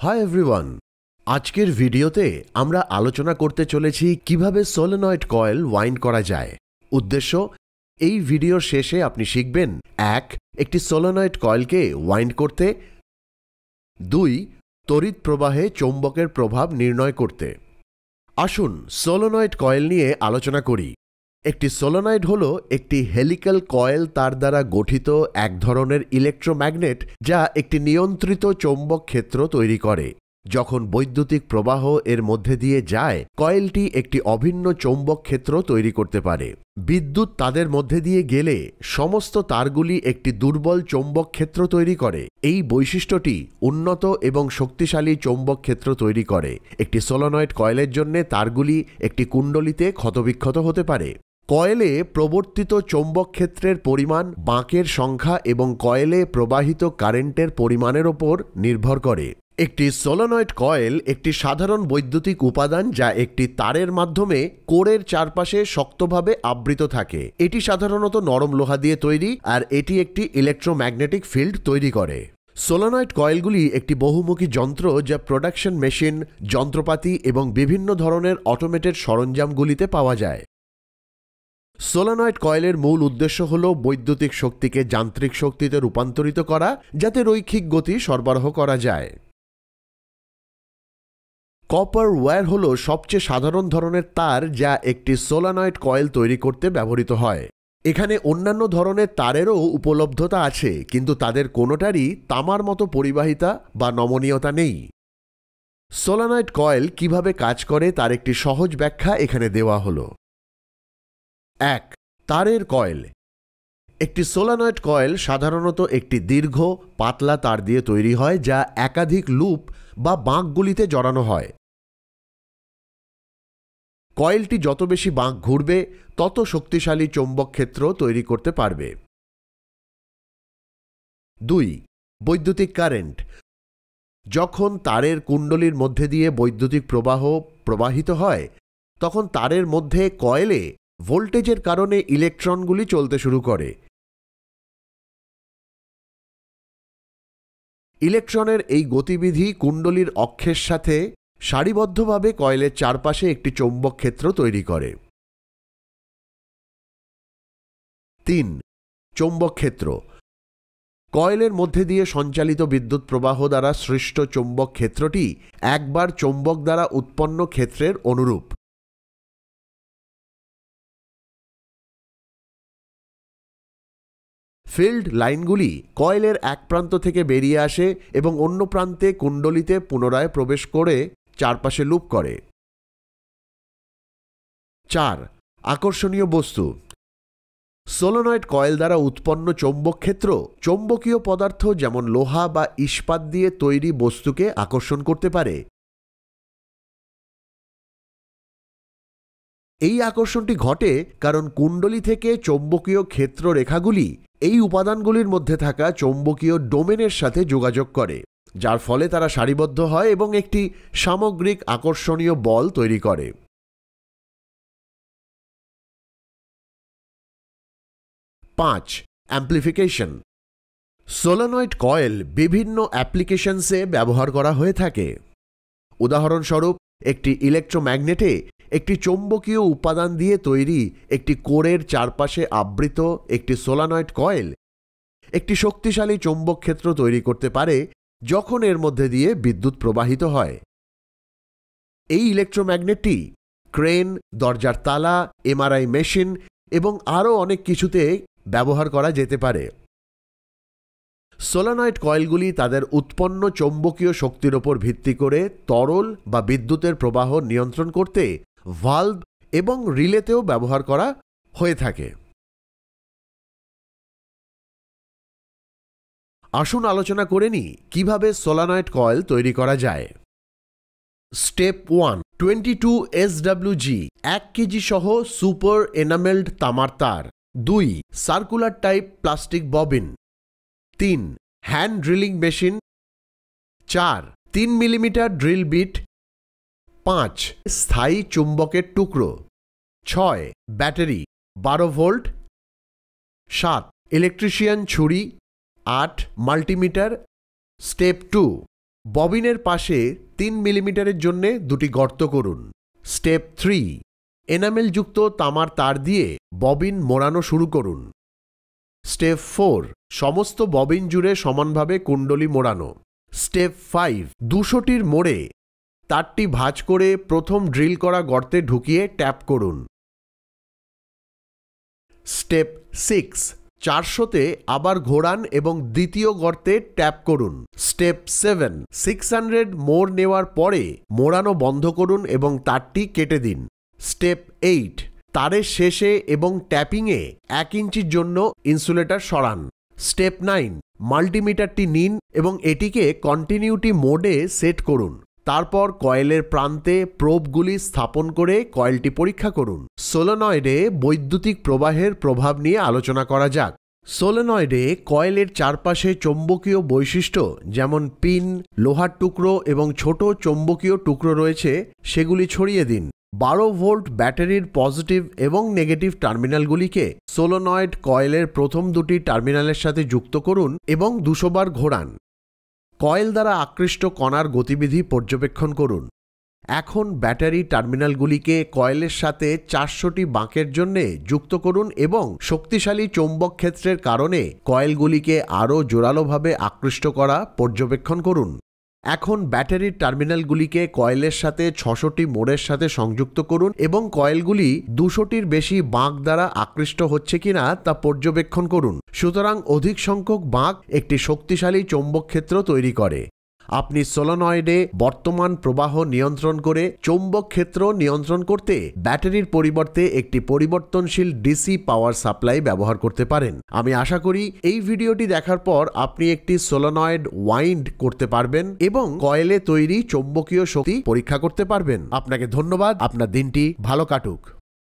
Hi everyone, আজকের ভিডিওতে আমরা আলোচনা করতে চলেছি কিভাবে সলিনয়েড কয়েল ওয়াইন্ড করা যায়। উদ্দেশ্য, এই ভিডিওর শেষে আপনি শিখবেন 1. একটি সলিনয়েড কয়েলকে ওয়াইন্ড করতে, 2. তড়িৎ প্রবাহে চৌম্বকের প্রভাব নির্ণয় করতে। আসুন সলিনয়েড কয়েল নিয়ে আলোচনা করি। একটি সলিনয়েড হল একটি হেলিক্যাল কয়েল তার দ্বারা গঠিত এক ধরনের ইলেকট্রোম্যাগনেট যা একটি নিয়ন্ত্রিত চৌম্বক ক্ষেত্র তৈরি করে। যখন বৈদ্যুতিক প্রবাহ এর মধ্যে দিয়ে যায়, কয়েলটি একটি অভিন্ন চৌম্বক ক্ষেত্র তৈরি করতে পারে। বিদ্যুৎ তাদের মধ্যে দিয়ে গেলে সমস্ত তারগুলি একটি দুর্বল চৌম্বক ক্ষেত্র তৈরি করে। এই বৈশিষ্ট্যটি উন্নত এবং শক্তিশালী চৌম্বক ক্ষেত্র তৈরি করে। একটি সলিনয়েড কয়েলের জন্য তারগুলি একটি কুণ্ডলীতে ক্ষতবিক্ষত হতে পারে। কয়েলে প্রবর্তিত চৌম্বক ক্ষেত্রের পরিমাণ বাঁকের সংখ্যা এবং কয়েলে প্রবাহিত কারেন্টের পরিমাণের ওপর নির্ভর করে। একটি সলিনয়েড কয়েল একটি সাধারণ বৈদ্যুতিক উপাদান যা একটি তারের মাধ্যমে কোরের চারপাশে শক্তভাবে আবৃত থাকে। এটি সাধারণত নরম লোহা দিয়ে তৈরি আর এটি একটি ইলেকট্রোম্যাগনেটিক ফিল্ড তৈরি করে। সলিনয়েড কয়েলগুলি একটি বহুমুখী যন্ত্র যা প্রোডাকশন মেশিন, যন্ত্রপাতি এবং বিভিন্ন ধরনের অটোমেটেড সরঞ্জামগুলিতে পাওয়া যায়। সলিনয়েড কয়েলের মূল উদ্দেশ্য হল বৈদ্যুতিক শক্তিকে যান্ত্রিক শক্তিতে রূপান্তরিত করা, যাতে রৈখিক গতি সরবরাহ করা যায়। কপার ওয়্যার হল সবচেয়ে সাধারণ ধরনের তার যা একটি সলিনয়েড কয়েল তৈরি করতে ব্যবহৃত হয়। এখানে অন্যান্য ধরনের তারেরও উপলব্ধতা আছে, কিন্তু তাদের কোনোটারই তামার মতো পরিবাহিতা বা নমনীয়তা নেই। সলিনয়েড কয়েল কিভাবে কাজ করে তার একটি সহজ ব্যাখ্যা এখানে দেওয়া হলো। 1. তারের কয়েল। একটি সলিনয়েড কয়েল সাধারণত একটি দীর্ঘ পাতলা তার দিয়ে তৈরি হয় যা একাধিক লুপ বা বাঁকগুলিতে জড়ানো হয়। কয়েলটি যত বেশি বাঁক ঘুরবে তত শক্তিশালী চৌম্বক ক্ষেত্র তৈরি করতে পারবে। 2. বৈদ্যুতিক কারেন্ট। যখন তারের কুণ্ডলীর মধ্যে দিয়ে বৈদ্যুতিক প্রবাহ প্রবাহিত হয়, তখন তারের মধ্যে কয়েলে ভোল্টেজের কারণে ইলেকট্রনগুলি চলতে শুরু করে। ইলেকট্রনের এই গতিবিধি কুণ্ডলীর অক্ষের সাথে সারিবদ্ধভাবে কয়েলের চারপাশে একটি চৌম্বক ক্ষেত্র তৈরি করে। 3. চৌম্বক ক্ষেত্র। কয়েলের মধ্যে দিয়ে সঞ্চালিত বিদ্যুৎ প্রবাহ দ্বারা সৃষ্ট চৌম্বক ক্ষেত্রটি একবার চৌম্বক দ্বারা উৎপন্ন ক্ষেত্রের অনুরূপ। ফিল্ড লাইনগুলি কয়েলের এক প্রান্ত থেকে বেরিয়ে আসে এবং অন্য প্রান্তে কুণ্ডলীতে পুনরায় প্রবেশ করে চারপাশে লুপ করে। 4. আকর্ষণীয় বস্তু। সলিনয়েড কয়েল দ্বারা উৎপন্ন চৌম্বক ক্ষেত্র চৌম্বকীয় পদার্থ যেমন লোহা বা ইস্পাত দিয়ে তৈরি বস্তুকে আকর্ষণ করতে পারে। এই আকর্ষণটি ঘটে কারণ কুণ্ডলী থেকে চৌম্বকীয় ক্ষেত্র রেখাগুলি এই উপাদানগুলির মধ্যে থাকা চৌম্বকীয় ডোমেনের সাথে যোগাযোগ করে, যার ফলে তারা সারিবদ্ধ হয় এবং একটি সামগ্রিক আকর্ষণীয় বল তৈরি করে। 5. অ্যাম্প্লিফিকেশন। সলিনয়েড কয়েল বিভিন্ন অ্যাপ্লিকেশনসে ব্যবহার করা হয়ে থাকে। উদাহরণস্বরূপ, একটি ইলেকট্রোম্যাগনেটে একটি চৌম্বকীয় উপাদান দিয়ে তৈরি একটি কোরের চারপাশে আবৃত একটি সলিনয়েড কয়েল একটি শক্তিশালী চৌম্বক ক্ষেত্র তৈরি করতে পারে যখন এর মধ্যে দিয়ে বিদ্যুৎ প্রবাহিত হয়। এই ইলেকট্রোম্যাগনেটটি ক্রেন, দরজার তালা, এমআরআই মেশিন এবং আরও অনেক কিছুতে ব্যবহার করা যেতে পারে। সলিনয়েড কয়েলগুলি তাদের উৎপন্ন চৌম্বকীয় শক্তির ওপর ভিত্তি করে তরল বা বিদ্যুতের প্রবাহ নিয়ন্ত্রণ করতে ভালভ এবং রিলেতেও ব্যবহার করা হয়ে থাকে। আসুন আলোচনা করে নিই কিভাবে সলিনয়েড কয়েল তৈরি করা যায়। স্টেপ 1. 22 SWG 1 কেজি সহ সুপার এনামেলড তামার তার। 2. Circular type plastic bobbin. 3. Hand drilling machine. 4. 3 millimetre drill bit. 5. স্থায়ী চুম্বকের টুকরো। 6. Battery 12 volt. 7. ইলেকট্রিশিয়ান ছুরি। 8. মাল্টিমিটার। স্টেপ 2. ববিনের পাশে 3 মিলিমিটারের জন্য দুটি গর্ত করুন। স্টেপ 3, এনামেলযুক্ত তামার তার দিয়ে ববিন মোড়ানো শুরু করুন। স্টেপ 4, সমস্ত ববিন জুড়ে সমানভাবে কুণ্ডলী মোড়ানো। স্টেপ 5, 200টির মোড়ে তারটি ভাঁজ করে প্রথম ড্রিল করা গর্তে ঢুকিয়ে ট্যাপ করুন। স্টেপ 6, 400তে আবার ঘোরান এবং দ্বিতীয় গর্তে ট্যাপ করুন। স্টেপ 7, 600 মোড় নেওয়ার পরে মোড়ানো বন্ধ করুন এবং তারটি কেটে দিন। স্টেপ 8, তারের শেষে এবং ট্যাপিংয়ে 1 ইঞ্চির জন্য ইনসুলেটর সরান। স্টেপ 9, মাল্টিমিটারটি নিন এবং এটিকে কন্টিনিউটি মোডে সেট করুন। তারপর কয়েলের প্রান্তে প্রোবগুলি স্থাপন করে কয়েলটি পরীক্ষা করুন। সোলেনয়েডে বৈদ্যুতিক প্রবাহের প্রভাব নিয়ে আলোচনা করা যাক। সোলেনয়েডে কয়েলের চারপাশে চৌম্বকীয় বৈশিষ্ট্য যেমন পিন, লোহার টুকরো এবং ছোট চৌম্বকীয় টুকরো রয়েছে সেগুলি ছড়িয়ে দিন। 12 ভোল্ট ব্যাটারির পজিটিভ এবং নেগেটিভ টার্মিনালগুলিকে সোলেনয়েড কয়েলের প্রথম দুটি টার্মিনালের সাথে যুক্ত করুন এবং 200 বার ঘোরান। কয়েল দ্বারা আকৃষ্ট কণার গতিবিধি পর্যবেক্ষণ করুন। এখন ব্যাটারি টার্মিনালগুলিকে কয়েলের সাথে 400টি বাঁকের জন্য যুক্ত করুন এবং শক্তিশালী চৌম্বক ক্ষেত্রের কারণে কয়েলগুলিকে আরও জোরালোভাবে আকৃষ্ট করা পর্যবেক্ষণ করুন। এখন ব্যাটারির টার্মিনালগুলিকে কয়েলের সাথে 600টি মোড়ের সাথে সংযুক্ত করুন এবং কয়েলগুলি 200টির বেশি বাঁক দ্বারা আকৃষ্ট হচ্ছে কিনা তা পর্যবেক্ষণ করুন। সুতরাং অধিক সংখ্যক বাঁক একটি শক্তিশালী চৌম্বক ক্ষেত্র তৈরি করে। আপনি সোলেনয়েডে বর্তমান প্রবাহ নিয়ন্ত্রণ করে চৌম্বক ক্ষেত্র নিয়ন্ত্রণ করতে ব্যাটারির পরিবর্তে একটি পরিবর্তনশীল ডিসি পাওয়ার সাপ্লাই ব্যবহার করতে পারেন। আমি আশা করি এই ভিডিওটি দেখার পর আপনি একটি সোলেনয়েড ওয়াইন্ড করতে পারবেন এবং কয়েলে তৈরি চৌম্বকীয় শক্তি পরীক্ষা করতে পারবেন। আপনাকে ধন্যবাদ। আপনার দিনটি ভালো কাটুক।